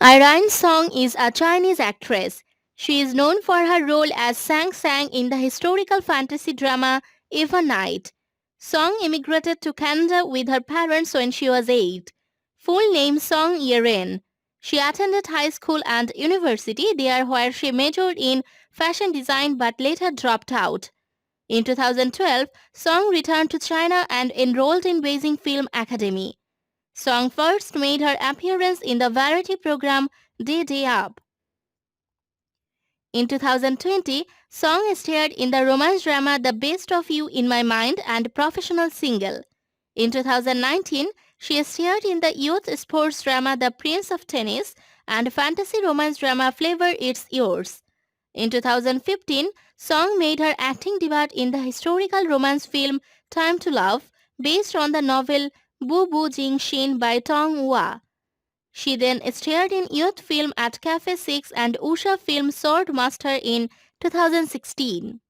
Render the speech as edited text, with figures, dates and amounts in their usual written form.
Irene Song is a Chinese actress. She is known for her role as Sang Sang in the historical fantasy drama Eva Night. Song immigrated to Canada with her parents when she was 8. Full name Song Yeren. She attended high school and university there where she majored in fashion design but later dropped out. In 2012, Song returned to China and enrolled in Beijing Film Academy. Song first made her appearance in the variety program Day Day Up. In 2020, Song starred in the romance drama The Best of You in My Mind and Professional Single. In 2019, she starred in the youth sports drama The Prince of Tennis and fantasy romance drama Flavor It's Yours. In 2015, Song made her acting debut in the historical romance film Time to Love, based on the novel Bu Bu Jing Xin by Tong Hua. She then starred in youth film At Cafe 6 and Usha film Sword Master in 2016.